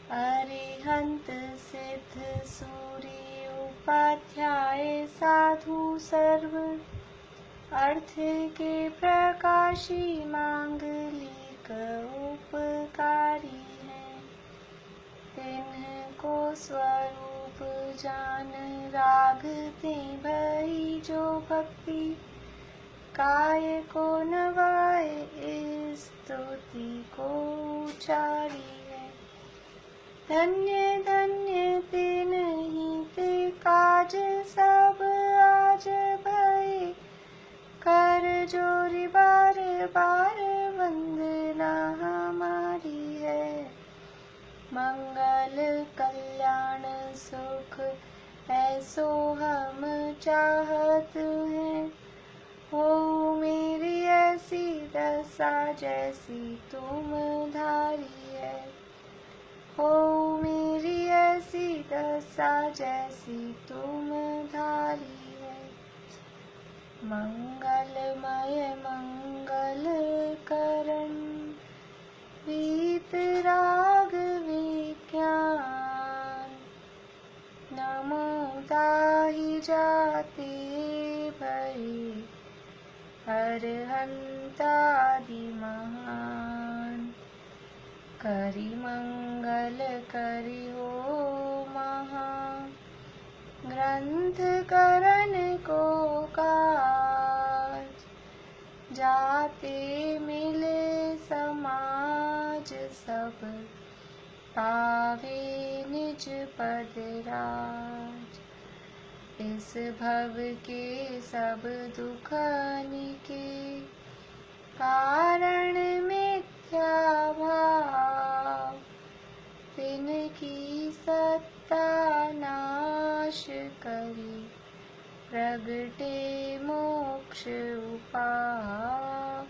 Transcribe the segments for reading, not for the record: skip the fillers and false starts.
अरिहंत सिद्ध सूरी उपाध्याय साधु सर्व अर्थ के प्रकाशी मांगलिक उपकारी हैं। तिन्हको स्वरूप जान रागते भई जो भक्ति काय को नवाए स्तुति को उचारी है। धन्य धन्य तिन्हीं ते काज सब आज भये कर जोरी बार बार वंदना हमारी है। मंगल कल्याण सुख ऐसो हम चाहत हैं। हो मेरी ऐसी दशा जैसी तुम धारी है। हो मेरी ऐसी दशा जैसी तुम धारी है। मंगलमय मंगल करण वीत राग विज्ञान नमो दाहि जाते भई अरहंतादि महान। करि मंगल करि हो महा ग्रंथ करण को काज। जाते मिले समाज सब पावे निज पद राज। इस भव के सब दुखनि के कारण मिथ्या भाव। तिनकी सत्ता नाश करी प्रगटे मोक्ष उपाय।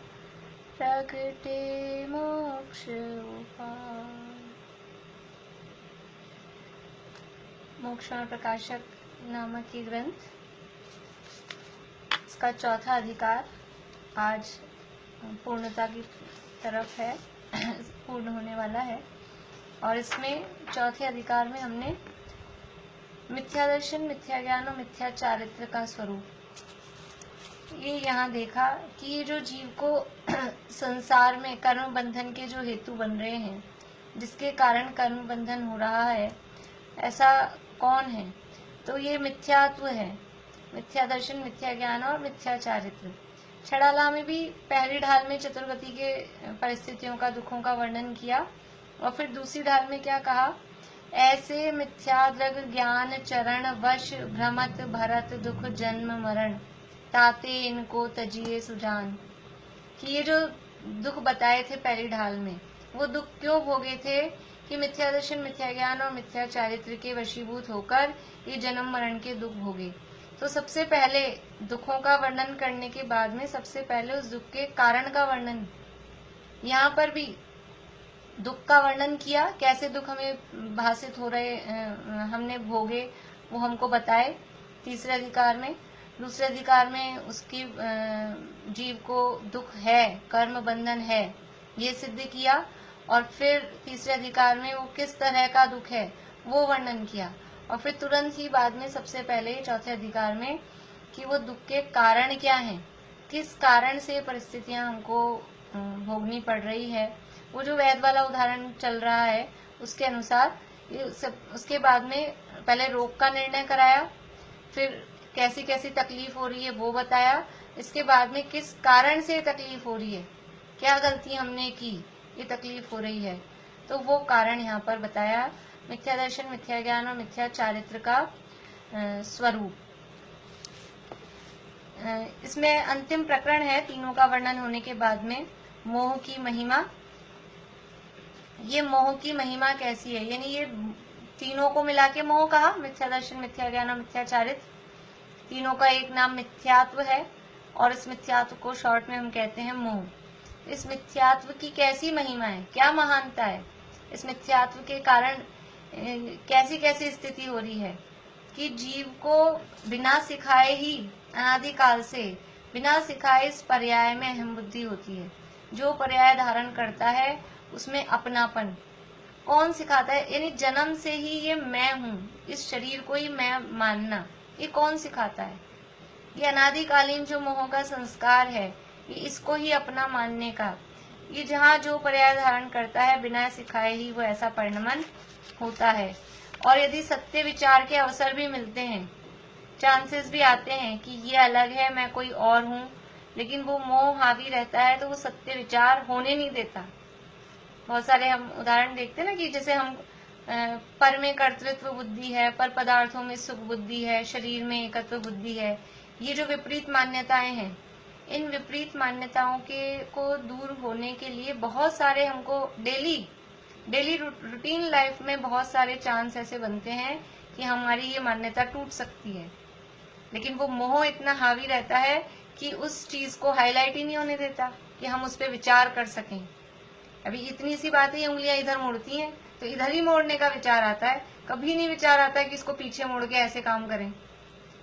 प्रगटे मोक्ष उपाय। मोक्षण प्रकाशक नामक ये ग्रंथ, इसका चौथा अधिकार आज पूर्णता की तरफ है, पूर्ण होने वाला है। और इसमें चौथे अधिकार में हमने मिथ्या दर्शन, मिथ्या ज्ञान और मिथ्या चारित्र का स्वरूप ये यहाँ देखा कि ये जो जीव को संसार में कर्म बंधन के जो हेतु बन रहे हैं, जिसके कारण कर्म बंधन हो रहा है, ऐसा कौन है? तो ये मिथ्यात्व है। मिथ्या दर्शन, मिथ्या ज्ञान और मिथ्या चारित्र। छड़ाला में भी पहली ढाल में चतुर्गति के परिस्थितियों का, दुखों का वर्णन किया और फिर दूसरी ढाल में क्या कहा? ऐसे मिथ्याद्रग ज्ञान चरण वश भ्रमत भरत दुख जन्म मरण ताते इनको तजिए सुजान। कि ये जो दुख बताए थे पहली ढाल में, वो दुख क्यों भोगे थे? कि मिथ्या दर्शन, मिथ्या ज्ञान और मिथ्या चारित्र के वशीभूत होकर ये जन्म मरण के दुख भोगे। तो सबसे पहले दुखों का वर्णन करने के बाद में सबसे पहले उस दुख के कारण का वर्णन, यहाँ पर भी दुख का वर्णन किया, कैसे दुख हमें भासित हो रहे, हमने भोगे, वो हमको बताए तीसरे अधिकार में। दूसरे अधिकार में उसकी जीव को दुख है, कर्म बंधन है, ये सिद्ध किया। और फिर तीसरे अधिकार में वो किस तरह का दुख है वो वर्णन किया। और फिर तुरंत ही बाद में सबसे पहले चौथे अधिकार में कि वो दुख के कारण क्या हैं, किस कारण से परिस्थितियां हमको भोगनी पड़ रही है। वो जो वेद वाला उदाहरण चल रहा है उसके अनुसार उसके बाद में पहले रोग का निर्णय कराया, फिर कैसी कैसी तकलीफ हो रही है वो बताया। इसके बाद में किस कारण से तकलीफ हो रही है, क्या गलती हमने की ये तकलीफ हो रही है, तो वो कारण यहाँ पर बताया। मिथ्या दर्शन, मिथ्या ज्ञान और मिथ्या चारित्र का स्वरूप। इसमें अंतिम प्रकरण है तीनों का वर्णन होने के बाद में, मोह की महिमा। ये मोह की महिमा कैसी है, यानी ये तीनों को मिला के मोह कहा, मिथ्या दर्शन, मिथ्या ज्ञान और मिथ्या चारित्र। तीनों का एक नाम मिथ्यात्व है और इस मिथ्यात्व को शॉर्ट में हम कहते हैं मोह। इस मिथ्यात्व की कैसी महिमा है, क्या महानता है, इस मिथ्यात्व के कारण कैसी कैसी स्थिति हो रही है कि जीव को बिना सिखाए ही अनादिकाल से बिना सिखाए इस पर्याय में अहम बुद्धि होती है। जो पर्याय धारण करता है उसमें अपनापन कौन सिखाता है? यानी जन्म से ही ये मैं हूँ, इस शरीर को ही मैं मानना, ये कौन सिखाता है? ये अनादिकालीन जो मोह का संस्कार है, ये इसको ही अपना मानने का, ये जहाँ जो पर्याय धारण करता है बिना सिखाए ही वो ऐसा परिणमन होता है। और यदि सत्य विचार के अवसर भी मिलते हैं, चांसेस भी आते हैं कि ये अलग है, मैं कोई और हूँ, लेकिन वो मोह हावी रहता है तो वो सत्य विचार होने नहीं देता। बहुत सारे हम उदाहरण देखते हैं ना, कि जैसे हम पर में कर्तृत्व बुद्धि है, पर पदार्थों में सुख बुद्धि है, शरीर में एकत्व बुद्धि है। ये जो विपरीत मान्यताएं हैं, इन विपरीत मान्यताओं के को दूर होने के लिए बहुत सारे हमको डेली रूटीन लाइफ में बहुत सारे चांस ऐसे बनते हैं कि हमारी ये मान्यता टूट सकती है, लेकिन वो मोह इतना हावी रहता है कि उस चीज को हाईलाइट ही नहीं होने देता कि हम उस पर विचार कर सकें। अभी इतनी सी बात है, उंगलियां इधर मुड़ती हैं तो इधर ही मोड़ने का विचार आता है, कभी नहीं विचार आता है कि इसको पीछे मोड़ के ऐसे काम करें,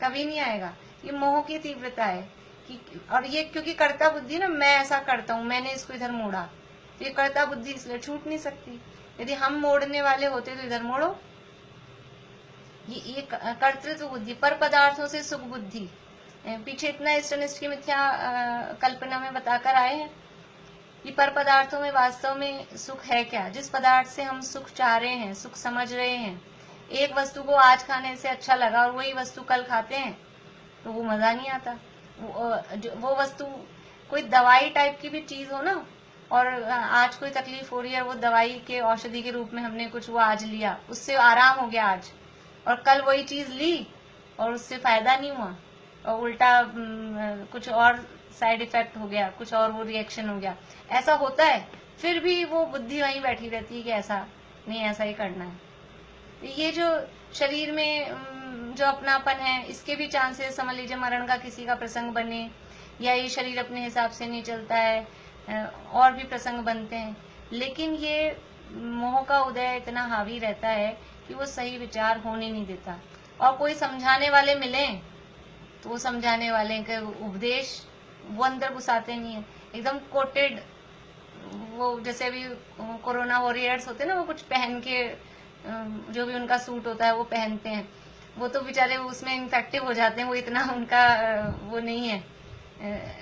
कभी नहीं आएगा। ये मोह की तीव्रता है कि, और ये क्योंकि कर्ता बुद्धि ना, मैं ऐसा करता हूँ, मैंने इसको इधर मोड़ा, तो ये कर्ता बुद्धि इसलिए छूट नहीं सकती। यदि हम मोड़ने वाले होते तो इधर मोड़ो। ये कर्तृत्व बुद्धि, पर पदार्थों से सुख बुद्धि, पीछे इतना इष्टनिष्ठ की मिथ्या कल्पना में बताकर आए हैं। ये पर पदार्थों में वास्तव में सुख है क्या? जिस पदार्थ से हम सुख चाह रहे हैं, सुख समझ रहे हैं, एक वस्तु को आज खाने से अच्छा लगा और वही वस्तु कल खाते हैं तो वो मजा नहीं आता। वो वस्तु कोई दवाई टाइप की भी चीज हो ना, और आज कोई तकलीफ हो रही है, वो दवाई के औषधि के रूप में हमने कुछ वो आज लिया, उससे आराम हो गया आज, और कल वही चीज ली और उससे फायदा नहीं हुआ, और उल्टा कुछ और साइड इफेक्ट हो गया, कुछ और वो रिएक्शन हो गया, ऐसा होता है। फिर भी वो बुद्धि वहीं बैठी रहती है कि ऐसा नहीं, ऐसा ही करना है। ये जो शरीर में जो अपनापन है, इसके भी चांसेस समझ लीजिए मरण का किसी का प्रसंग बने, या ये शरीर अपने हिसाब से नहीं चलता है, और भी प्रसंग बनते हैं, लेकिन ये मोह का उदय इतना हावी रहता है कि वो सही विचार होने नहीं देता। और कोई समझाने वाले मिले तो वो समझाने वाले के उपदेश वो अंदर घुसाते नहीं है, एकदम कोटेड, वो जैसे अभी कोरोना वॉरियर्स होते हैं ना, वो कुछ पहन के जो भी उनका सूट होता है वो पहनते हैं, वो तो बेचारे उसमें इन्फेक्टिव हो जाते हैं, वो इतना उनका वो नहीं है,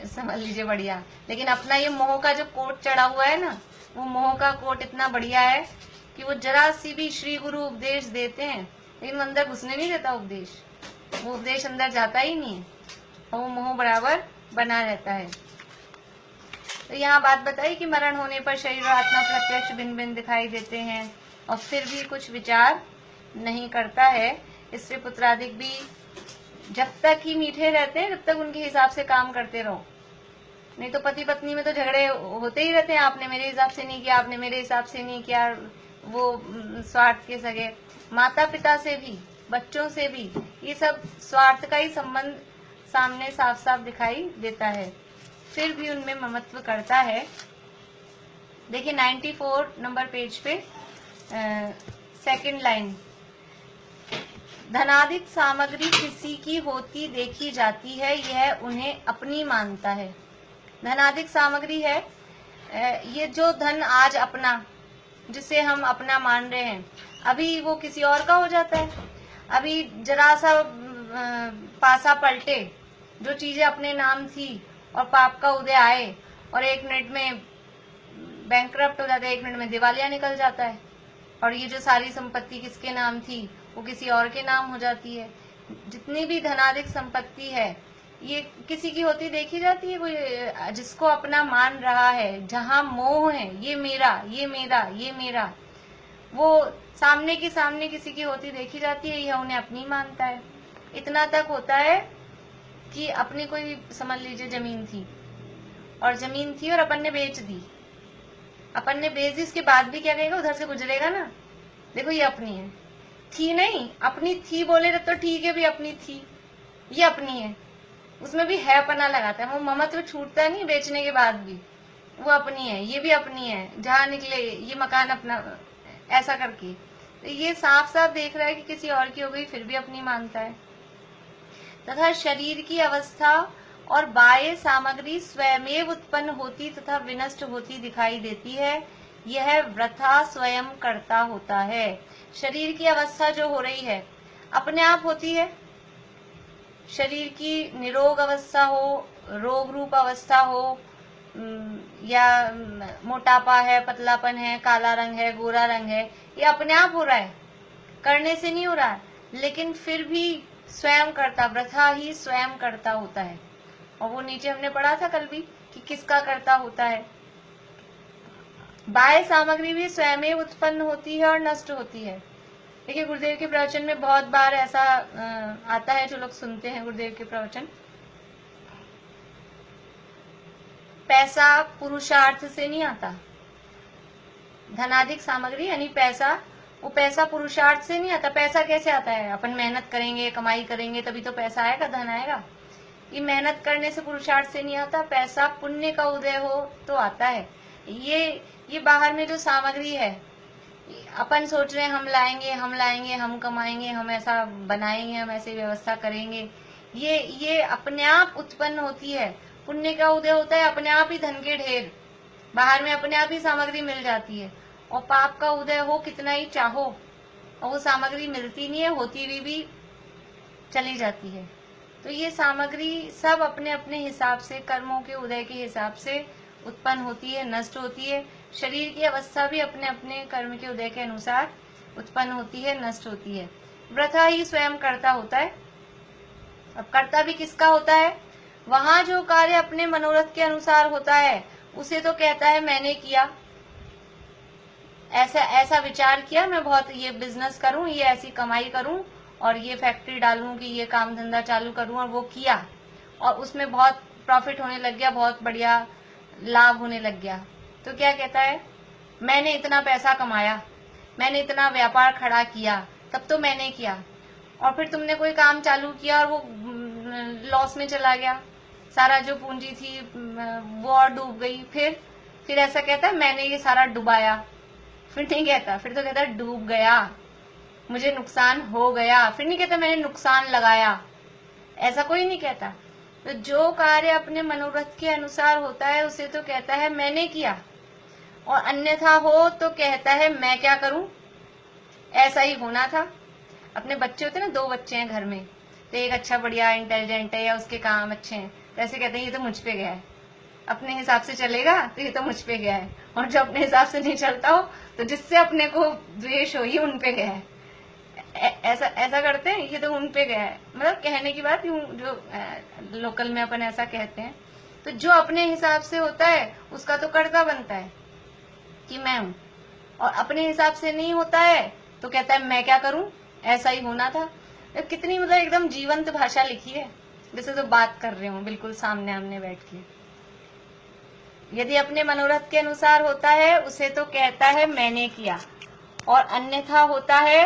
समझ लीजिए बढ़िया। लेकिन अपना ये मोह का जो कोट चढ़ा हुआ है ना, वो मोह का कोट इतना बढ़िया है कि वो जरा सी भी श्री गुरु उपदेश देते हैं लेकिन अंदर घुसने नहीं देता उपदेश, वो उपदेश अंदर जाता ही नहीं है, और वो मोह बराबर बना रहता है। तो यहाँ बात बताई कि मरण होने पर शरीर और आत्मा प्रत्यक्ष भिन्न भिन्न दिखाई देते हैं और फिर भी कुछ विचार नहीं करता है। इससे पुत्रादिक भी जब तक ही मीठे रहते हैं, जब तक उनके हिसाब से काम करते रहो, नहीं तो पति पत्नी में तो झगड़े होते ही रहते हैं, आपने मेरे हिसाब से नहीं किया, आपने मेरे हिसाब से नहीं किया, वो स्वार्थ के सगे। माता पिता से भी, बच्चों से भी, ये सब स्वार्थ का ही संबंध सामने साफ साफ दिखाई देता है, फिर भी उनमें ममत्व करता है। देखिए 94 नंबर पेज पे सेकंड लाइन, धनादिक सामग्री किसी की होती देखी जाती है, यह उन्हें अपनी मानता है। धनादिक सामग्री है ये जो धन आज अपना, जिसे हम अपना मान रहे हैं, अभी वो किसी और का हो जाता है। अभी जरा सा पासा पलटे, जो चीजें अपने नाम थी और पाप का उदय आए और 1 मिनट में बैंकरप्ट हो जाता है, 1 मिनट में दिवालिया निकल जाता है, और ये जो सारी संपत्ति किसके नाम थी वो किसी और के नाम हो जाती है। जितनी भी धनादिक संपत्ति है ये किसी की होती देखी जाती है, कोई जिसको अपना मान रहा है, जहां मोह है, ये मेरा, ये मेरा, ये मेरा, वो सामने की सामने किसी की होती देखी जाती है, यह उन्हें अपनी मानता है। इतना तक होता है कि अपनी कोई समझ लीजिए जमीन थी और अपन ने बेच दी, अपन ने बेच दी, उसके बाद भी क्या कहेगा, उधर से गुजरेगा ना, देखो ये अपनी है, थी नहीं, अपनी थी बोले तो ठीक है, भी अपनी थी, ये अपनी है, उसमें भी है पना लगाता है, वो ममत्व छूटता नहीं बेचने के बाद भी, वो अपनी है, ये भी अपनी है, जहां निकले ये मकान अपना, ऐसा करके। तो ये साफ साफ देख रहा है कि किसी और की हो गई फिर भी अपनी मानता है। तथा शरीर की अवस्था और बाह्य सामग्री स्वयमेव उत्पन्न होती तथा विनष्ट होती दिखाई देती है, यह वृथा स्वयं करता होता है। शरीर की अवस्था जो हो रही है अपने आप होती है। शरीर की निरोग अवस्था हो, रोग रूप अवस्था हो, या मोटापा है, पतलापन है, काला रंग है, गोरा रंग है, ये अपने आप हो रहा है, करने से नहीं हो रहा है, लेकिन फिर भी स्वयं करता, वृथा ही स्वयं करता होता है। और वो नीचे हमने पढ़ा था कल भी कि किसका करता होता है। बाह्य सामग्री भी स्वयं उत्पन्न होती है और नष्ट होती है। देखिए गुरुदेव के प्रवचन में बहुत बार ऐसा आता है, जो लोग सुनते हैं गुरुदेव के प्रवचन, पैसा पुरुषार्थ से नहीं आता। धनाधिक सामग्री यानी पैसा, वो पैसा पुरुषार्थ से नहीं आता। पैसा कैसे आता है? अपन मेहनत करेंगे, कमाई करेंगे, तभी तो पैसा आएगा, धन आएगा। ये मेहनत करने से, पुरुषार्थ से नहीं आता। पैसा पुण्य का उदय हो तो आता है। ये बाहर में जो सामग्री है, अपन सोच रहे हैं हम लाएंगे, हम कमाएंगे, हम ऐसा बनाएंगे, हम ऐसी व्यवस्था करेंगे, ये अपने आप उत्पन्न होती है। पुण्य का उदय होता है, अपने आप ही धन के ढेर, बाहर में अपने आप ही सामग्री मिल जाती है। और पाप का उदय हो कितना ही चाहो, और वो सामग्री मिलती नहीं है, होती हुई भी चली जाती है। तो ये सामग्री सब अपने अपने हिसाब से, कर्मों के उदय के हिसाब से उत्पन्न होती है, नष्ट होती है। शरीर की अवस्था भी अपने अपने कर्म के उदय के अनुसार उत्पन्न होती है, नष्ट होती है। वृथा ही स्वयं करता होता है। अब करता भी किसका होता है? वहां जो कार्य अपने मनोरथ के अनुसार होता है, उसे तो कहता है मैंने किया, ऐसा विचार किया, मैं बहुत ये बिजनेस करूं, ये ऐसी कमाई करूं, और ये फैक्ट्री डालूं कि ये काम धंधा चालू करूं, और वो किया, और उसमें बहुत प्रॉफिट होने लग गया, बहुत बढ़िया लाभ होने लग गया। तो क्या कहता है? मैंने इतना पैसा कमाया, मैंने इतना व्यापार खड़ा किया, तब तो मैंने किया। और फिर तुमने कोई काम चालू किया और वो लॉस में चला गया, सारा जो पूंजी थी वो और डूब गई। फिर ऐसा कहता है मैंने ये सारा डुबाया। फिर नहीं कहता, फिर तो कहता है डूब गया, मुझे नुकसान हो गया। फिर नहीं कहता मैंने नुकसान लगाया, ऐसा कोई नहीं कहता। तो जो कार्य अपने मनोरथ के अनुसार होता है, उसे तो कहता है मैंने किया, और अन्यथा हो तो कहता है मैं क्या करूं, ऐसा ही होना था। अपने बच्चे होते हैं ना, 2 बच्चे हैं घर में, तो एक अच्छा बढ़िया इंटेलिजेंट है या उसके काम अच्छे हैं, तो ऐसे कहते हैं ये तो मुझ पे गया है, अपने हिसाब से चलेगा तो ये तो मुझ पे गया है। और जो अपने हिसाब से नहीं चलता हो, तो जिससे अपने को द्वेष हो, ये उन पे गया है। ऐसा करते हैं, ये तो उन पे गया है, मतलब कहने की बात, जो लोकल में अपन ऐसा कहते हैं। तो जो अपने हिसाब से होता है उसका तो कर्ता बनता है कि मैं हूं, और अपने हिसाब से नहीं होता है तो कहता है मैं क्या करूं, ऐसा ही होना था। कितनी मतलब एकदम जीवंत भाषा लिखी है, जैसे तो बात कर रहे हो बिल्कुल सामने आमने बैठ के। यदि अपने मनोरथ के अनुसार होता है, उसे तो कहता है मैंने किया, और अन्यथा होता है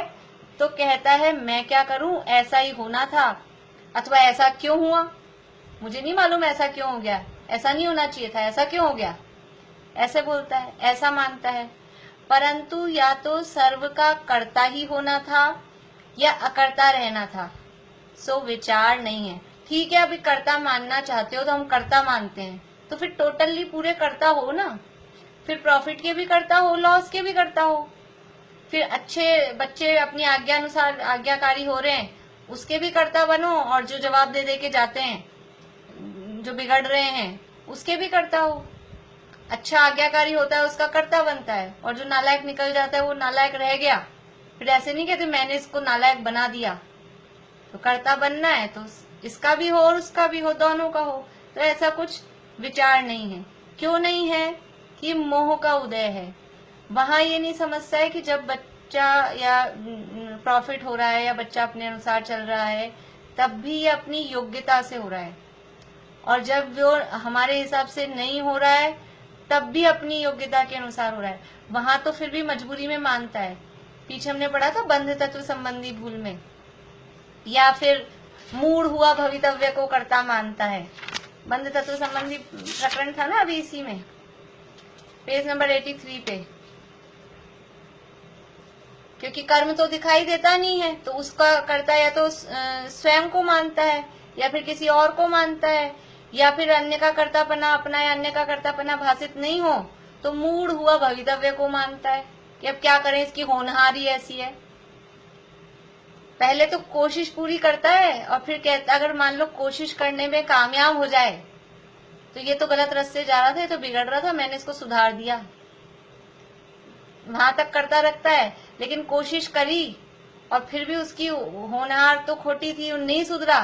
तो कहता है मैं क्या करूं, ऐसा ही होना था, अथवा ऐसा क्यों हुआ, मुझे नहीं मालूम ऐसा क्यों हो गया, ऐसा नहीं होना चाहिए था, ऐसा क्यों हो गया, ऐसे बोलता है, ऐसा मानता है। परंतु या तो सर्व का कर्ता ही होना था या अकर्ता रहना था, सो विचार नहीं है। ठीक है, अभी कर्ता मानना चाहते हो तो हम कर्ता मानते हैं, तो फिर टोटली पूरे कर्ता हो ना, फिर प्रॉफिट के भी कर्ता हो, लॉस के भी कर्ता हो। फिर अच्छे बच्चे अपनी आज्ञा अनुसार आज्ञाकारी हो रहे हैं, उसके भी कर्ता बनो, और जो जवाब दे के जाते हैं, जो बिगड़ रहे हैं, उसके भी कर्ता हो। अच्छा आज्ञाकारी होता है उसका कर्ता बनता है, और जो नालायक निकल जाता है वो नालायक रह गया। फिर ऐसे नहीं कहते मैंने इसको नालायक बना दिया, तो कर्ता बनना है तो इसका भी हो और उसका भी हो, दोनों का हो। तो ऐसा कुछ विचार नहीं है। क्यों नहीं है? कि मोह का उदय है। वहां ये नहीं समझता है कि जब बच्चा या प्रॉफिट हो रहा है या बच्चा अपने अनुसार चल रहा है, तब भी ये अपनी योग्यता से हो रहा है, और जब वो हमारे हिसाब से नहीं हो रहा है तब भी अपनी योग्यता के अनुसार हो रहा है। वहां तो फिर भी मजबूरी में मानता है। पीछे हमने पढ़ा था बंध तत्व संबंधी भूल में, या फिर मूड हुआ भवितव्य को कर्ता मानता है। बंध तत्व संबंधी प्रकरण था ना अभी इसी में, पेज नंबर 83 पे। क्योंकि कर्म तो दिखाई देता नहीं है, तो उसका कर्ता या तो स्वयं को मानता है, या फिर किसी और को मानता है, या फिर अन्य का कर्तापना अपना या अन्य का कर्तापना भाषित नहीं हो तो मूढ़ हुआ भवितव्य को मानता है कि अब क्या करें, इसकी होनहारी ऐसी है। पहले तो कोशिश पूरी करता है और फिर कहता, अगर मान लो कोशिश करने में कामयाब हो जाए तो ये तो गलत रास्ते जा रहा था, ये तो बिगड़ रहा था, मैंने इसको सुधार दिया, वहां तक करता रखता है। लेकिन कोशिश करी और फिर भी उसकी होनहार तो खोटी थी, नहीं सुधरा,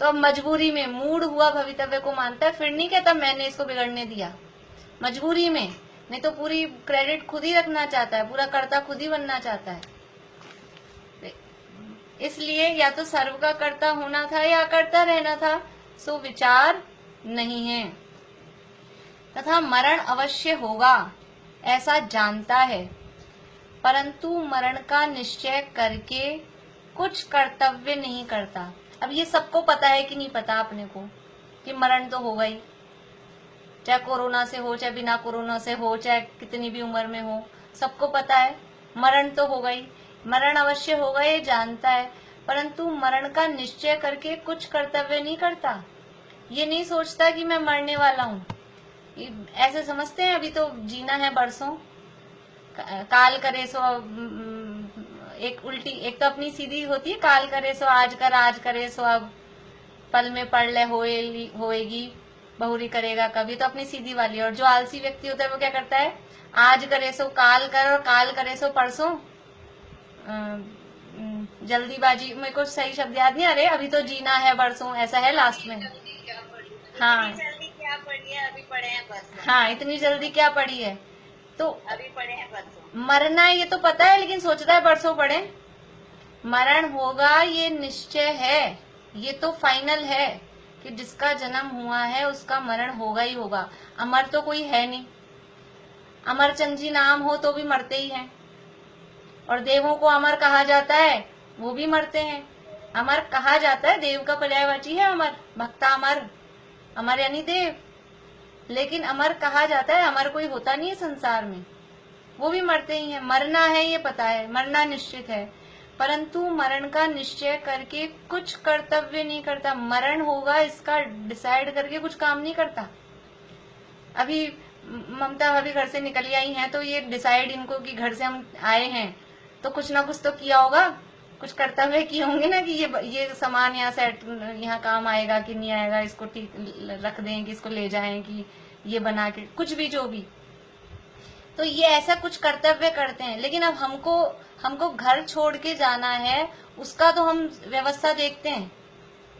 तो अब मजबूरी में मूढ़ हुआ भवितव्य को मानता है। फिर नहीं कहता मैंने इसको बिगड़ने दिया, मजबूरी में, नहीं तो पूरी क्रेडिट खुद ही रखना चाहता है, पूरा कर्ता खुद ही बनना चाहता है। इसलिए या तो सर्व का कर्ता होना था या करता रहना था, सो विचार नहीं है। तथा मरण अवश्य होगा ऐसा जानता है, परंतु मरण का निश्चय करके कुछ कर्तव्य नहीं करता। अब ये सबको पता है कि नहीं पता अपने को कि मरण तो होगा ही, चाहे कोरोना से हो, चाहे बिना कोरोना से हो, चाहे कितनी भी उम्र में हो, सबको पता है मरण तो होगा ही, मरण अवश्य होगा ये जानता है, परंतु मरण का निश्चय करके कुछ कर्तव्य नहीं करता। ये नहीं सोचता कि मैं मरने वाला हूँ, ऐसे समझते हैं अभी तो जीना है बरसों, काल करे सो, एक उल्टी, एक तो अपनी सीधी होती है, काल करे सो आज कर, आज करे सो अब, पल में पढ़ ले होएगी, बहुरी करेगा कभी, तो अपनी सीधी वाली। और जो आलसी व्यक्ति होता है वो क्या करता है, आज करे सो काल कर और काल करे सो परसों, जल्दीबाजी, मेरे को सही शब्द याद नहीं आ रहे, अभी तो जीना है बरसों, ऐसा है लास्ट में। हाँ, क्या पढ़ी है, अभी पढ़े हैं परसों। हाँ, इतनी जल्दी क्या पढ़ी है, तो अभी पढ़े हैं परसों। मरना है ये तो पता है, लेकिन सोचता है परसों पढ़े। मरण होगा ये निश्चय है, ये तो फाइनल है कि जिसका जन्म हुआ है उसका मरण होगा ही होगा। अमर तो कोई है नहीं, अमरचंद जी नाम हो तो भी मरते ही हैं, और देवों को अमर कहा जाता है, वो भी मरते हैं। अमर कहा जाता है, देव का पर्यायवाची है अमर, भक्ता अमर, अमर यानी देव, लेकिन अमर कहा जाता है, अमर कोई होता नहीं है संसार में, वो भी मरते ही हैं। मरना है ये पता है, मरना निश्चित है, परंतु मरण का निश्चय करके कुछ कर्तव्य नहीं करता। मरण होगा इसका डिसाइड करके कुछ काम नहीं करता। अभी ममता भाभी घर से निकली आई हैं, तो ये डिसाइड इनको कि घर से हम आए हैं तो कुछ ना कुछ तो किया होगा, कुछ कर्तव्य किए होंगे ना कि ये सामान यहाँ सेट, यहाँ काम आएगा कि नहीं आएगा, इसको ठीक रख दें कि इसको ले जाएं, कि ये बना के, कुछ भी जो भी, तो ये ऐसा कुछ कर्तव्य करते हैं। लेकिन अब हमको घर छोड़ के जाना है, उसका तो हम व्यवस्था देखते हैं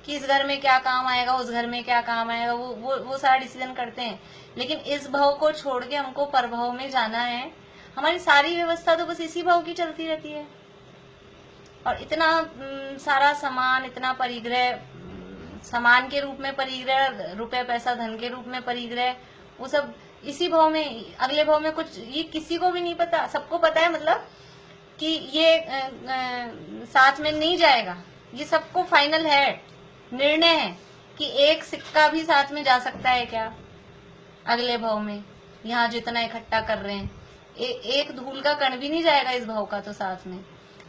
कि इस घर में क्या काम आएगा, उस घर में क्या काम आएगा, वो सारा डिसीजन करते हैं। लेकिन इस भाव को छोड़ के हमको परभाव में जाना है, हमारी सारी व्यवस्था तो बस इसी भाव की चलती रहती है। और इतना सारा सामान, इतना परिग्रह, सामान के रूप में परिग्रह, रुपए पैसा धन के रूप में परिग्रह, वो सब इसी भाव में, अगले भाव में कुछ ये किसी को भी नहीं पता। सबको पता है मतलब कि ये साथ में नहीं जाएगा, ये सबको फाइनल है, निर्णय है कि एक सिक्का भी साथ में जा सकता है क्या अगले भाव में, यहाँ जितना इकट्ठा कर रहे हैं, एक धूल का कण भी नहीं जाएगा इस भाव का तो साथ में,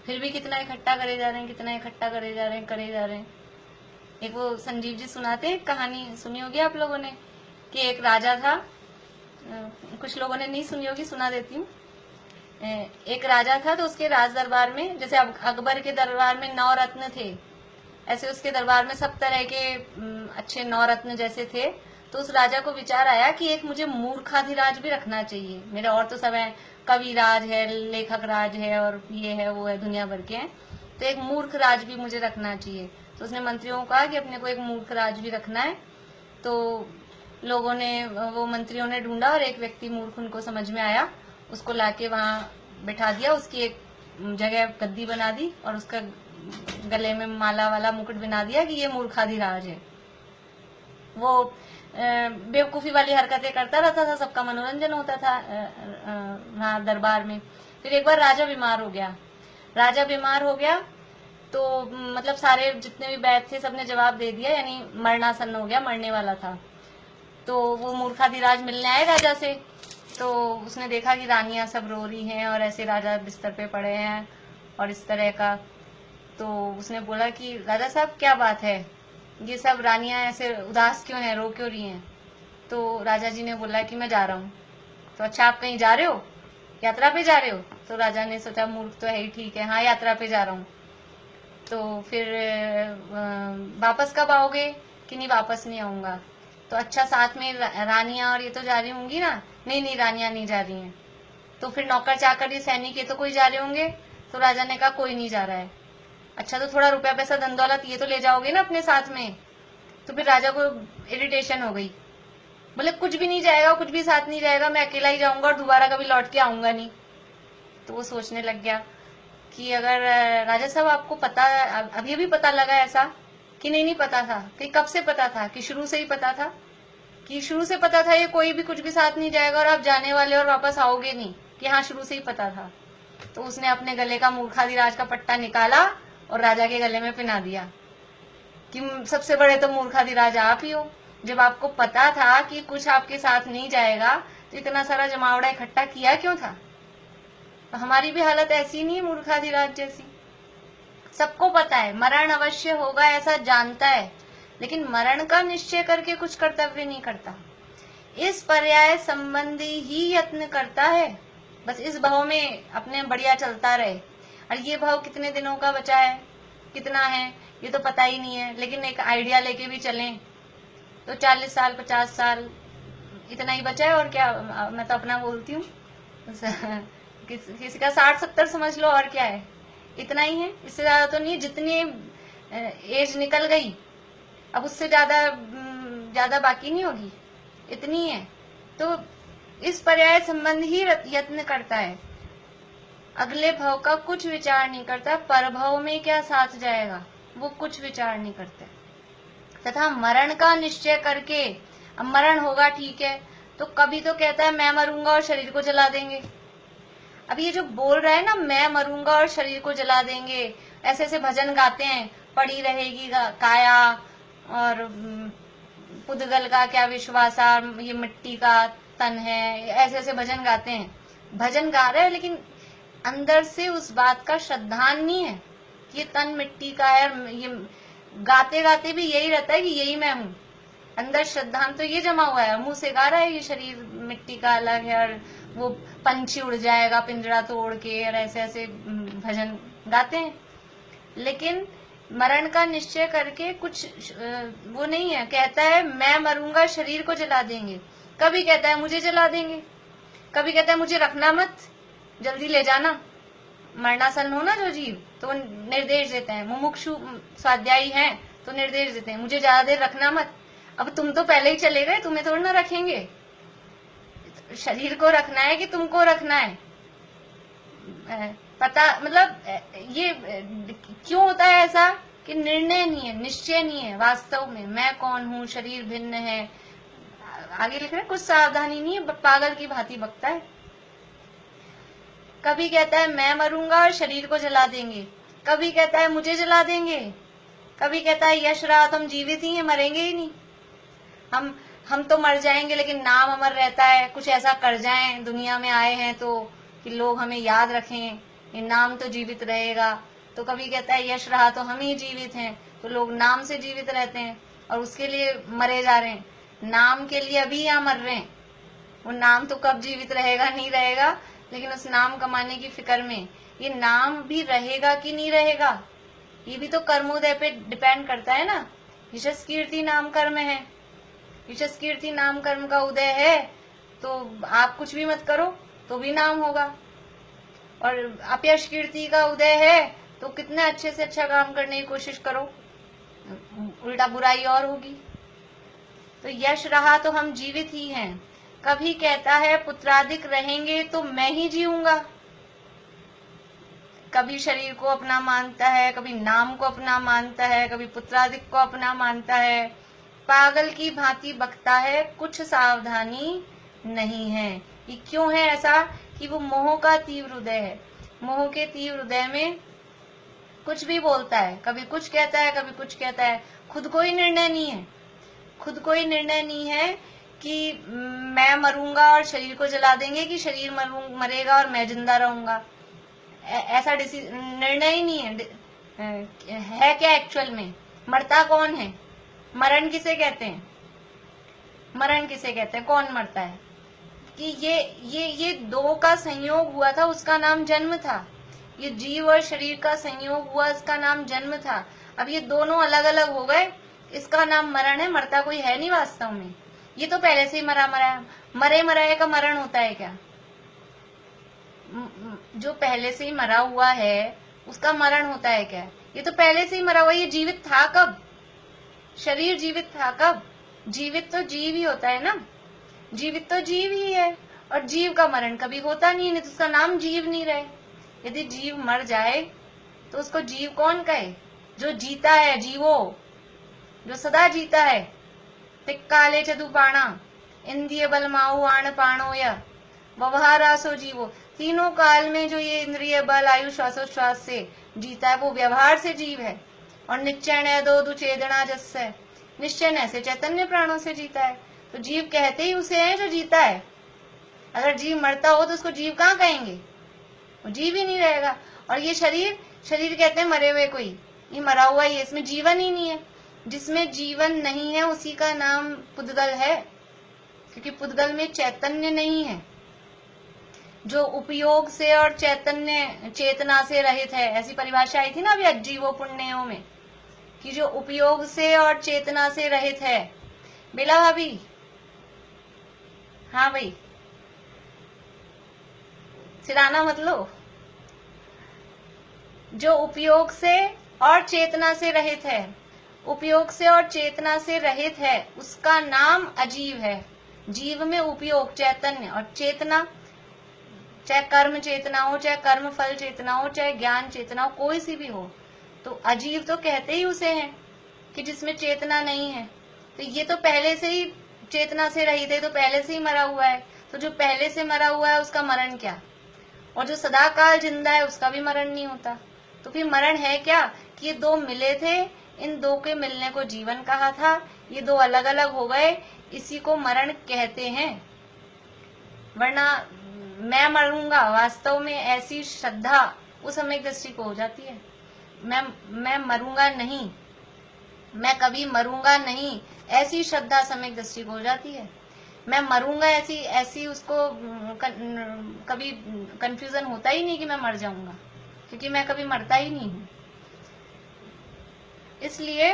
फिर भी कितना इकट्ठा करे जा रहे हैं, कितना इकट्ठा करे जा रहे हैं। एक वो संजीव जी सुनाते हैं, कहानी सुनी होगी आप लोगों ने, कि एक राजा था, कुछ लोगों ने नहीं सुनी होगी, सुना देती हूँ। एक राजा था, तो उसके राज दरबार में, जैसे अकबर के दरबार में 9 रत्न थे, ऐसे उसके दरबार में सब तरह के अच्छे 9 रत्न जैसे थे। तो उस राजा को विचार आया कि एक मुझे मूर्खाधिराज भी रखना चाहिए, मेरे और तो सब है, कवि राज है, लेखक राज है, और ये है वो है, दुनिया भर के हैं, तो एक मूर्ख राज भी मुझे रखना चाहिए। तो उसने मंत्रियों को कहा कि अपने को एक मूर्ख राज भी रखना है। तो लोगों ने, वो मंत्रियों ने ढूंढा और एक व्यक्ति मूर्ख उनको समझ में आया, उसको लाके वहां बैठा दिया, उसकी एक जगह गद्दी बना दी और उसका गले में माला वाला मुकुट बना दिया कि ये मूर्खाधिराज है। वो बेवकूफी वाली हरकतें करता रहता था, सबका मनोरंजन होता था वहां दरबार में। फिर एक बार राजा बीमार हो गया, तो मतलब सारे जितने भी बैद थे सबने जवाब दे दिया, यानी मरणासन्न हो गया, मरने वाला था। तो वो मूर्खाधिराज मिलने आए राजा से, तो उसने देखा कि रानियां सब रो रही हैं और ऐसे राजा बिस्तर पे पड़े हैं और इस तरह का। तो उसने बोला कि राजा साहब क्या बात है, ये सब रानियां ऐसे उदास क्यों हैं, रो क्यों रही हैं? तो राजा जी ने बोला कि मैं जा रहा हूँ। तो अच्छा आप कहीं जा रहे हो, यात्रा पे जा रहे हो? तो राजा ने सोचा मूर्ख तो है ही, ठीक है, हाँ यात्रा पे जा रहा हूँ। तो फिर वापस कब आओगे? कि नहीं वापस नहीं आऊंगा। तो अच्छा साथ में रानियां और ये तो जा रही होंगी ना? नहीं नहीं, रानियां नहीं जा रही हैं। तो फिर नौकर चाकर ये सैनिक ये तो कोई जा रहे होंगे? तो राजा ने कहा कोई नहीं जा रहा है। अच्छा तो थोड़ा रुपया पैसा धन दौलत ये तो ले जाओगे ना अपने साथ में? तो फिर राजा को इरिटेशन हो गई, बोले कुछ भी नहीं जाएगा, कुछ भी साथ नहीं जाएगा, मैं अकेला ही जाऊंगा और दोबारा कभी लौट के आऊंगा नहीं। तो वो सोचने लग गया कि अगर राजा साहब आपको पता अभी अभी पता लगा ऐसा? कि नहीं नहीं पता था। कि कब से पता था? कि शुरू से ही पता था। कि शुरू से पता था ये कोई भी कुछ भी साथ नहीं जाएगा और आप जाने वाले और वापस आओगे नहीं? कि हाँ शुरू से ही पता था। तो उसने अपने गले का मूर्खाधिराज का पट्टा निकाला और राजा के गले में पहना दिया कि सबसे बड़े तो मूर्खाधिराज आप ही हो। जब आपको पता था कि कुछ आपके साथ नहीं जाएगा तो इतना सारा जमावड़ा इकट्ठा किया क्यों था? तो हमारी भी हालत ऐसी नहीं है मूर्खाधिराज जैसी? सबको पता है मरण अवश्य होगा, ऐसा जानता है, लेकिन मरण का निश्चय करके कुछ कर्तव्य नहीं करता। इस पर्याय संबंधी ही यत्न करता है, बस इस भाव में अपने बढ़िया चलता रहे। और ये भाव कितने दिनों का बचा है, कितना है ये तो पता ही नहीं है, लेकिन एक आइडिया लेके भी चलें तो 40 साल 50 साल इतना ही बचा है। और क्या, मैं तो अपना बोलती हूँ, किसी का 60-70 समझ लो, और क्या है, इतना ही है, इससे ज्यादा तो नहीं है। जितनी एज निकल गई अब उससे ज्यादा बाकी नहीं होगी, इतनी है। तो इस पर्याय संबंध ही यत्न करता है, अगले भव का कुछ विचार नहीं करता, पर भव में क्या साथ जाएगा वो कुछ विचार नहीं करते। तथा मरण का निश्चय करके, अब मरण होगा ठीक है, तो कभी तो कहता है मैं मरूंगा और शरीर को जला देंगे। अब ये जो बोल रहा है ना मैं मरूंगा और शरीर को जला देंगे, ऐसे ऐसे भजन गाते हैं, पड़ी रहेगी काया और पुद्गल का क्या विश्वासा, ये मिट्टी का तन है, ऐसे ऐसे भजन गाते हैं। भजन गा रहे हैं लेकिन अंदर से उस बात का श्रद्धान नहीं है कि ये तन मिट्टी का है। ये गाते गाते भी यही रहता है कि यही मैं हूँ, अंदर श्रद्धान तो ये जमा हुआ है। मुंह से गा रहा है ये शरीर मिट्टी का अलग है और वो पंछी उड़ जाएगा पिंजरा तोड़ के, और ऐसे ऐसे भजन गाते हैं। लेकिन मरण का निश्चय करके कुछ वो नहीं है। कहता है मैं मरूंगा शरीर को जला देंगे, कभी कहता है मुझे जला देंगे, कभी कहता है मुझे रखना मत, जल्दी ले जाना। मरणासन हो ना जो जीव, तो निर्देश देते हैं, मुमुक्षु स्वाध्यायी हैं तो निर्देश देते हैं मुझे ज्यादा देर रखना मत। अब तुम तो पहले ही चले गए, तुम्हें थोड़ा ना रखेंगे। शरीर को रखना है कि तुमको रखना है? पता मतलब ये क्यों होता है ऐसा कि निर्णय नहीं है, निश्चय नहीं है वास्तव में मैं कौन हूँ, शरीर भिन्न है। आगे लिख रहे कुछ सावधानी नहीं है, पागल की भांति बकता है। कभी कहता है मैं मरूंगा और शरीर को जला देंगे, कभी कहता है मुझे जला देंगे, कभी कहता है यश रहा तो हम जीवित ही हैं, मरेंगे ही नहीं। हम तो मर जाएंगे लेकिन नाम अमर रहता है, कुछ ऐसा कर जाएं दुनिया में आए हैं तो कि लोग हमें याद रखें, ये नाम तो जीवित रहेगा। तो कभी कहता है यश रहा तो हम ही जीवित हैं, तो लोग नाम से जीवित रहते हैं और उसके लिए मरे जा रहे हैं, नाम के लिए अभी यहाँ मर रहे हैं। वो नाम तो कब जीवित रहेगा नहीं रहेगा, लेकिन उस नाम कमाने की फिक्र में ये नाम भी रहेगा कि नहीं रहेगा, ये भी तो कर्मोदय पे डिपेंड करता है ना। यशस कीर्ति नाम कर्म है, यशस कीर्ति नाम कर्म का उदय है तो आप कुछ भी मत करो तो भी नाम होगा, और अपयश कीर्ति का उदय है तो कितने अच्छे से अच्छा काम करने की कोशिश करो, उल्टा बुराई और होगी। तो यश रहा तो हम जीवित ही हैं। कभी कहता है पुत्रादिक रहेंगे तो मैं ही जीऊंगा, कभी शरीर को अपना मानता है, कभी नाम को अपना मानता है, कभी पुत्रादिक को अपना मानता है, पागल की भांति बकता है, कुछ सावधानी नहीं है। ये क्यों है ऐसा कि वो मोह का तीव्र हृदय है, मोह के तीव्र हृदय में कुछ भी बोलता है, कभी कुछ कहता है कभी कुछ कहता है, खुद कोई निर्णय नहीं है, खुद कोई निर्णय नहीं है कि मैं मरूंगा और शरीर को जला देंगे कि शरीर मरेगा और मैं जिंदा रहूंगा, ऐसा निर्णय ही नहीं है क्या एक्चुअल में? मरता कौन है? मरण किसे कहते हैं? मरण किसे कहते हैं? कौन मरता है? कि ये दो का संयोग हुआ था, उसका नाम जन्म था। ये जीव और शरीर का संयोग हुआ, इसका नाम जन्म था। अब ये दोनों अलग अलग हो गए, इसका नाम मरण है। मरता कोई है नहीं वास्तव में, ये तो पहले से ही मरा है। मरे मराए का मरण होता है क्या? जो पहले से ही मरा हुआ है उसका मरण होता है क्या? ये तो पहले से ही मरा हुआ। ये जीवित था कब? शरीर जीवित था कब? जीवित तो जीव ही होता है ना, जीवित तो जीव ही है, और जीव का मरण कभी होता नहीं है, तो उसका नाम जीव नहीं रहे। यदि जीव मर जाए तो उसको जीव कौन कहे? जो जीता है, जीवो, जो सदा जीता है। तिक्काले चतुपाणा इंद्रिय बल माऊ आण पाणो य व्यवहारासो जीवो। तीनों काल में जो ये इंद्रिय बल आयु श्वासोश्वास से जीता है वो व्यवहार से जीव है। और निश्चय दो चेदना जस्से, निश्चय से चैतन्य प्राणों से जीता है। तो जीव कहते ही उसे है जो जीता है। अगर जीव मरता हो तो उसको जीव कहाँ कहेंगे? वो जीव ही नहीं रहेगा। और ये शरीर, शरीर कहते हैं मरे हुए कोई, ये मरा हुआ ही है, इसमें जीवन ही नहीं है। जिसमें जीवन नहीं है उसी का नाम पुद्गल है, क्योंकि पुद्गल में चैतन्य नहीं है। जो उपयोग से और चैतन्य चेतना से रहित है, ऐसी परिभाषा आई थी ना अभी अजीवो पुण्यो में, कि जो उपयोग से और चेतना से रहित है। बेला भाभी, हाँ भाई, चिल्लाना मत लो। जो उपयोग से और चेतना से रहित है, उपयोग से और चेतना से रहित है, उसका नाम अजीव है। जीव में उपयोग चैतन्य और चेतना, चाहे कर्म चेतना हो, चाहे कर्म फल चेतना हो, चाहे ज्ञान चेतना हो, कोई सी भी हो, तो अजीव तो कहते ही उसे हैं कि जिसमें चेतना नहीं है। तो ये तो पहले से ही चेतना से रहित है, तो पहले से ही मरा हुआ है। तो जो पहले से मरा हुआ है उसका मरण क्या? और जो सदा काल जिंदा है उसका भी मरण नहीं होता। तो फिर मरण है क्या? कि ये दो मिले थे, इन दो के मिलने को जीवन कहा था, ये दो अलग अलग हो गए, इसी को मरण कहते हैं। वरना मैं मरूंगा, वास्तव में ऐसी श्रद्धा उस समय दृष्टि को हो जाती है। मैं मरूंगा नहीं, मैं कभी मरूंगा नहीं, ऐसी श्रद्धा समय दृष्टि को हो जाती है। मैं मरूंगा ऐसी उसको कभी कंफ्यूजन होता ही नहीं कि मैं मर जाऊंगा, क्योंकि मैं कभी मरता ही नहीं हूं। इसलिए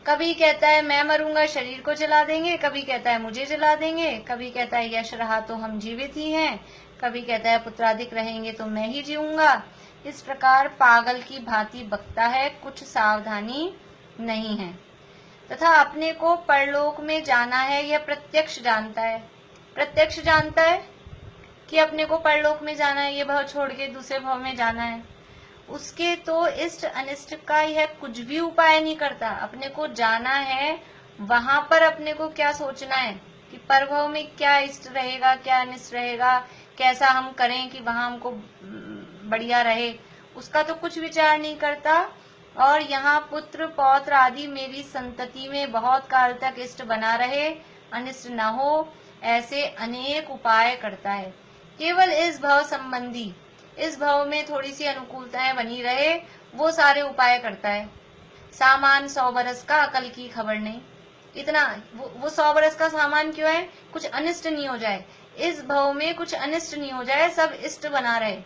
कभी कहता है मैं मरूंगा, शरीर को जला देंगे, कभी कहता है मुझे जला देंगे, कभी कहता है यश रहा तो हम जीवित ही हैं, कभी कहता है पुत्राधिक रहेंगे तो मैं ही जीऊंगा। इस प्रकार पागल की भांति बकता है, कुछ सावधानी नहीं है। तथा अपने को परलोक में जाना है यह प्रत्यक्ष जानता है। प्रत्यक्ष जानता है कि अपने को परलोक में जाना है, ये भव छोड़ के दूसरे भव में जाना है। उसके तो इष्ट अनिष्ट का यह कुछ भी उपाय नहीं करता। अपने को जाना है, वहां पर अपने को क्या सोचना है कि परभव में क्या इष्ट रहेगा, क्या अनिष्ट रहेगा, कैसा हम करें कि वहां हमको बढ़िया रहे, उसका तो कुछ विचार नहीं करता। और यहाँ पुत्र पौत्र आदि मेरी संतति में बहुत काल तक इष्ट बना रहे, अनिष्ट न हो, ऐसे अनेक उपाय करता है। केवल इस भव संबंधी, इस भव में थोड़ी सी अनुकूलताएं बनी रहे, वो सारे उपाय करता है। सामान 100 बरस का, अकल की खबर नहीं। इतना वो 100 बरस का सामान क्यों है? कुछ अनिष्ट नहीं हो जाए, इस भव में कुछ अनिष्ट नहीं हो जाए, सब इष्ट बना रहे,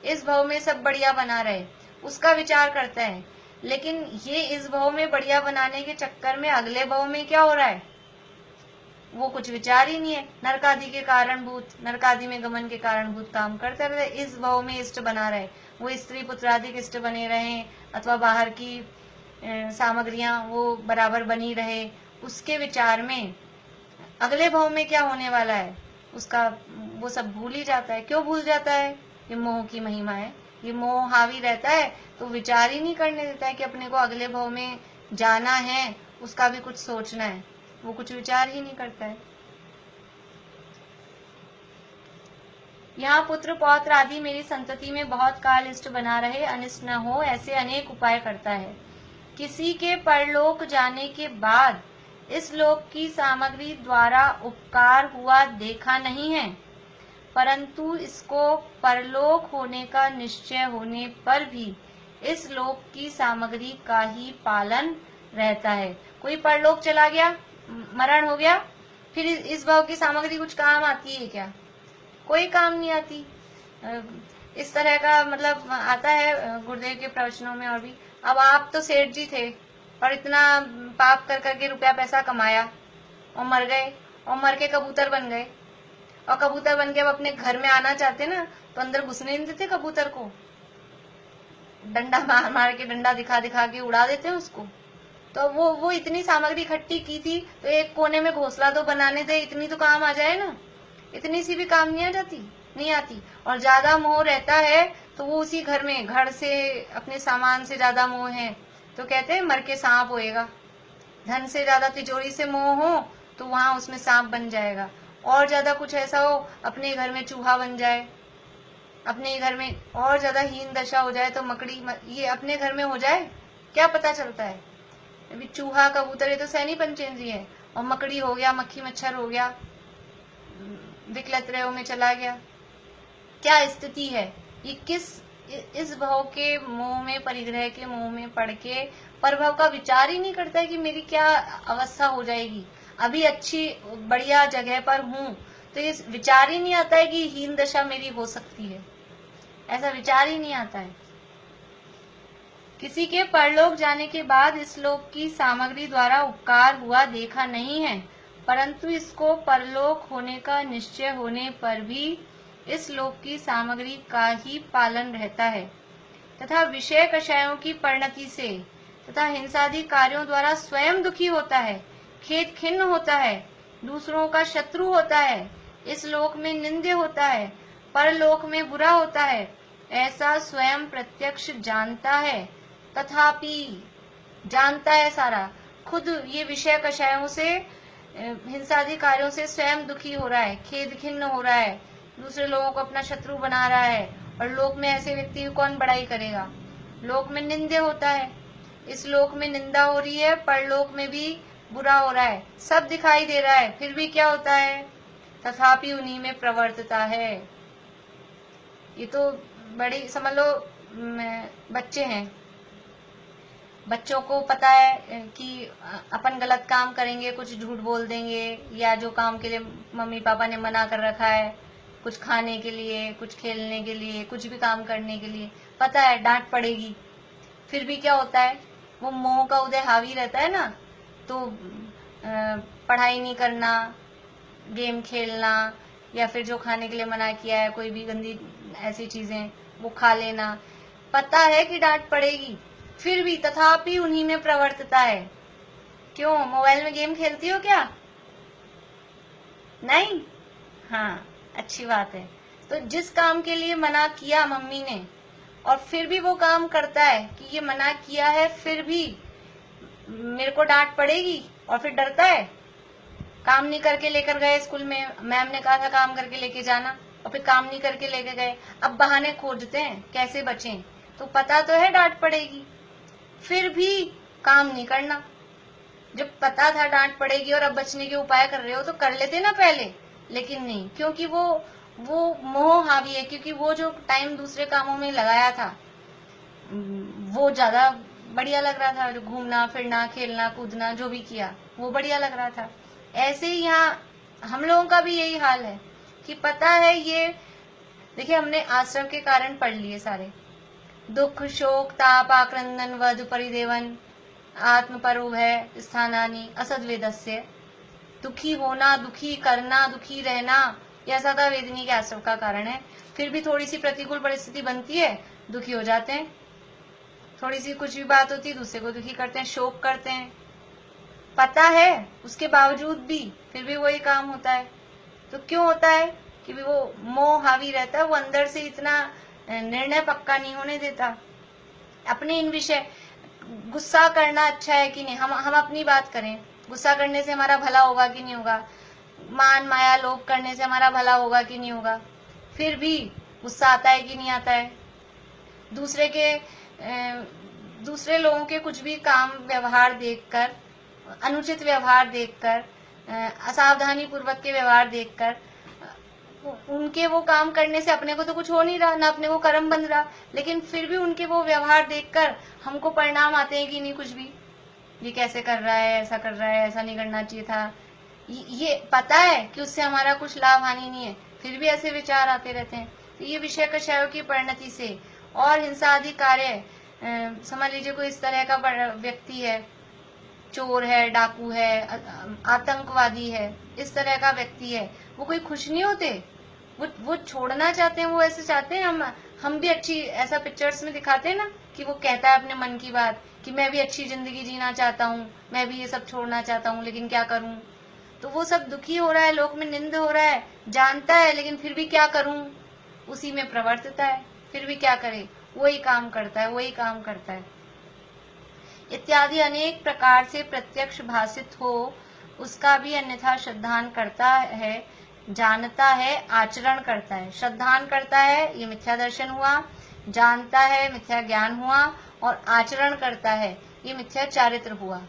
इस भव में सब बढ़िया बना रहे, उसका विचार करता है। लेकिन ये इस भव में बढ़िया बनाने के चक्कर में अगले भव में क्या हो रहा है वो कुछ विचार ही नहीं है। नरकादि के कारणभूत, नरकादि में गमन के कारणभूत काम करते रहे, इस भव में इष्ट बना रहे, वो स्त्री पुत्रादिक इष्ट बने रहे, अथवा बाहर की सामग्रियां वो बराबर बनी रहे, उसके विचार में अगले भव में क्या होने वाला है उसका वो सब भूल ही जाता है। क्यों भूल जाता है? ये मोह की महिमा है, ये मोह हावी रहता है तो विचार ही नहीं करने देता है कि अपने को अगले भव में जाना है, उसका भी कुछ सोचना है, वो कुछ विचार ही नहीं करता है। यहाँ पुत्र पौत्र आदि मेरी संतति में बहुत काल इष्ट बना रहे, अनिष्ट न हो, ऐसे अनेक उपाय करता है। किसी के परलोक जाने के बाद इस लोक की सामग्री द्वारा उपकार हुआ देखा नहीं है, परंतु इसको परलोक होने का निश्चय होने पर भी इस लोक की सामग्री का ही पालन रहता है। कोई परलोक चला गया, मरण हो गया, फिर इस भाव की सामग्री कुछ काम आती है क्या? कोई काम नहीं आती। इस तरह का मतलब आता है गुरुदेव के प्रवचनों में। और भी, अब आप तो सेठ जी थे और इतना पाप कर करके रुपया पैसा कमाया और मर गए, और मर के कबूतर बन गए, और कबूतर बन के अब अपने घर में आना चाहते ना, तो अंदर घुसने नहीं देते कबूतर को, डंडा मार मार के, डंडा दिखा दिखा के उड़ा देते हैं उसको। तो वो इतनी सामग्री इकट्ठी की थी, तो एक कोने में घोंसला तो बनाने दे, इतनी तो काम आ जाए ना। इतनी सी भी काम नहीं आ जाती, नहीं आती। और ज्यादा मोह रहता है तो वो उसी घर में, घर से, अपने सामान से ज्यादा मोह है तो कहते हैं मर के सांप होएगा। धन से ज्यादा, तिजोरी से मोह हो तो वहां उसमें सांप बन जाएगा। और ज्यादा कुछ ऐसा हो, अपने घर में चूहा बन जाए, अपने घर में और ज्यादा हीन दशा हो जाए तो मकड़ी, ये अपने घर में हो जाए, क्या पता चलता है। अभी चूहा, कबूतर, ये तो सैनी पंचेंद्रिय है, और मकड़ी हो गया, मक्खी मच्छर हो गया, विकलत्रयों में चला गया। क्या स्थिति है ये? इस भाव के मोह में, परिग्रह के मोह में पड़ के परभव का विचार ही नहीं करता है कि मेरी क्या अवस्था हो जाएगी। अभी अच्छी बढ़िया जगह पर हूं तो ये विचार ही नहीं आता है कि हीन दशा मेरी हो सकती है, ऐसा विचार ही नहीं आता है। किसी के परलोक जाने के बाद इस लोक की सामग्री द्वारा उपकार हुआ देखा नहीं है, परंतु इसको परलोक होने का निश्चय होने पर भी इस लोक की सामग्री का ही पालन रहता है, तथा विषय कषायों की परिणति से तथा हिंसादि कार्यों द्वारा स्वयं दुखी होता है, खेद खिन्न होता है, दूसरों का शत्रु होता है, इस लोक में निंद्य होता है, परलोक में बुरा होता है, ऐसा स्वयं प्रत्यक्ष जानता है। तथापि जानता है सारा, खुद ये विषय कषायों से, हिंसादि कार्यों से स्वयं दुखी हो रहा है, खेद खिन्न हो रहा है, दूसरे लोगों को अपना शत्रु बना रहा है। और लोक में ऐसे व्यक्ति की कौन बड़ाई करेगा? लोक में निंदे होता है, इस लोक में निंदा हो रही है, परलोक में भी बुरा हो रहा है, सब दिखाई दे रहा है, फिर भी क्या होता है? तथापि उन्हीं में प्रवर्तता है। ये तो बड़ी, समझ लो बच्चे हैं, बच्चों को पता है कि अपन गलत काम करेंगे, कुछ झूठ बोल देंगे, या जो काम के लिए मम्मी पापा ने मना कर रखा है, कुछ खाने के लिए, कुछ खेलने के लिए, कुछ भी काम करने के लिए, पता है डांट पड़ेगी, फिर भी क्या होता है? वो मोह का उदय हावी रहता है ना, तो पढ़ाई नहीं करना, गेम खेलना, या फिर जो खाने के लिए मना किया है, कोई भी गंदी ऐसी चीजें वो खा लेना। पता है कि डांट पड़ेगी, फिर भी तथापि उन्हीं में प्रवर्तता है। क्यों? मोबाइल में गेम खेलती हो क्या? नहीं? हाँ, अच्छी बात है। तो जिस काम के लिए मना किया मम्मी ने, और फिर भी वो काम करता है कि ये मना किया है, फिर भी मेरे को डांट पड़ेगी, और फिर डरता है। काम नहीं करके लेकर गए स्कूल में, मैम ने कहा था काम करके लेके जाना, और फिर काम नहीं करके लेके गए। अब बहाने खोजते हैं कैसे बचें, तो पता तो है डांट पड़ेगी, फिर भी काम नहीं करना। जब पता था डांट पड़ेगी और अब बचने के उपाय कर रहे हो तो कर लेते ना पहले, लेकिन नहीं, क्योंकि वो मोह हावी है, क्योंकि वो जो टाइम दूसरे कामों में लगाया था वो ज्यादा बढ़िया लग रहा था, जो घूमना फिरना, खेलना कूदना जो भी किया वो बढ़िया लग रहा था। ऐसे ही यहाँ हम लोगों का भी यही हाल है कि पता है, ये देखिए हमने आश्रम के कारण पढ़ लिए सारे, दुख शोक ताप आक्रंदन वध परिदेवन आत्म परोभय स्थानानि असद्वेदस्य। दुखी होना, दुखी करना, दुखी रहना, यह सदा वेदनी के आश्रम का कारण है। फिर भी थोड़ी सी प्रतिकूल परिस्थिति बनती है, दुखी हो जाते हैं, थोड़ी सी कुछ भी बात होती है दूसरे को दुखी करते हैं, शोक करते हैं। पता है उसके बावजूद भी फिर भी वही काम होता है। तो क्यों होता है? कि वो मोह हावी रहता है, वो अंदर से इतना निर्णय पक्का नहीं होने देता। अपने इन विषय, गुस्सा करना अच्छा है कि नहीं, हम अपनी बात करें, गुस्सा करने से हमारा भला होगा कि नहीं होगा, मान माया लोभ करने से हमारा भला होगा कि नहीं होगा, फिर भी गुस्सा आता है कि नहीं आता है। दूसरे लोगों के कुछ भी काम व्यवहार देखकर, अनुचित व्यवहार देखकर, असावधानी पूर्वक के व्यवहार देखकर, उनके वो काम करने से अपने को तो कुछ हो नहीं रहा, ना अपने को कर्म बंध रहा, लेकिन फिर भी उनके वो व्यवहार देखकर हमको परिणाम आते हैं कि नहीं कुछ भी, ये कैसे कर रहा है, ऐसा कर रहा है, ऐसा नहीं करना चाहिए था, ये पता है कि उससे हमारा कुछ लाभ हानि नहीं है, फिर भी ऐसे विचार आते रहते हैं। तो ये विषय कषायों की परिणति से और हिंसा आदि कार्य, समझ लीजिए कोई इस तरह का व्यक्ति है, चोर है, डाकू है, आतंकवादी है, इस तरह का व्यक्ति है, वो कोई खुश नहीं होते, वो छोड़ना चाहते हैं, वो ऐसे चाहते हैं हम भी अच्छी, ऐसा पिक्चर्स में दिखाते हैं ना कि वो कहता है अपने मन की बात कि मैं भी अच्छी जिंदगी जीना चाहता हूँ, मैं भी ये सब छोड़ना चाहता हूँ, लेकिन क्या करूँ। तो वो सब दुखी हो रहा है, लोक में निंद हो रहा है, जानता है, लेकिन फिर भी क्या करूँ, उसी में प्रवर्तता है, फिर भी क्या करे, वही काम करता है, वही काम करता है इत्यादि अनेक प्रकार से प्रत्यक्ष भाषित हो, उसका भी अन्यथा श्रद्धान करता है, जानता है, आचरण करता है। श्रद्धान करता है, ये मिथ्या दर्शन हुआ, जानता है, मिथ्या ज्ञान हुआ, और आचरण करता है, ये मिथ्या चारित्र हुआ।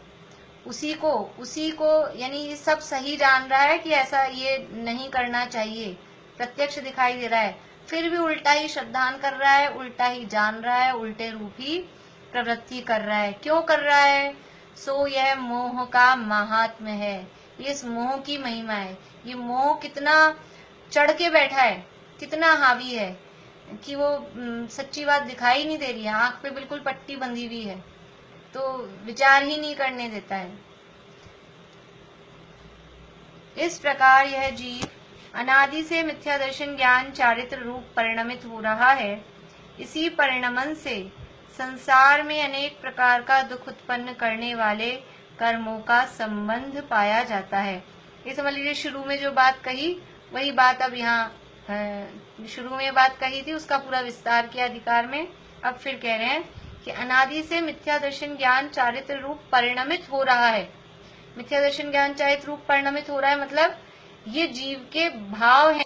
उसी को यानी ये सब सही जान रहा है कि ऐसा ये नहीं करना चाहिए, प्रत्यक्ष दिखाई दे रहा है, फिर भी उल्टा ही श्रद्धान कर रहा है, उल्टा ही जान रहा है, उल्टे रूप ही प्रवृत्ति कर रहा है। क्यों कर रहा है? सो यह मोह का महात्म्य है, ये इस मोह की महिमा है। ये मोह कितना चढ़ के बैठा है, कितना हावी है कि वो सच्ची बात दिखाई नहीं दे रही है, आंख पे बिल्कुल पट्टी बंधी हुई है, तो विचार ही नहीं करने देता है। इस प्रकार यह जीव अनादि से मिथ्या दर्शन ज्ञान चारित्र रूप परिणमित हो रहा है। इसी परिणमन से संसार में अनेक प्रकार का दुख उत्पन्न करने वाले कर्मों का संबंध पाया जाता है। ये समझ लीजिए, शुरू में जो बात कही वही बात अब यहाँ, शुरू में बात कही थी उसका पूरा विस्तार किया अधिकार में। अब फिर कह रहे हैं कि अनादि से मिथ्या दर्शन ज्ञान चारित्र रूप परिणमित हो रहा है। मिथ्या दर्शन ज्ञान चारित्र रूप परिणमित हो रहा है मतलब ये जीव के भाव हैं।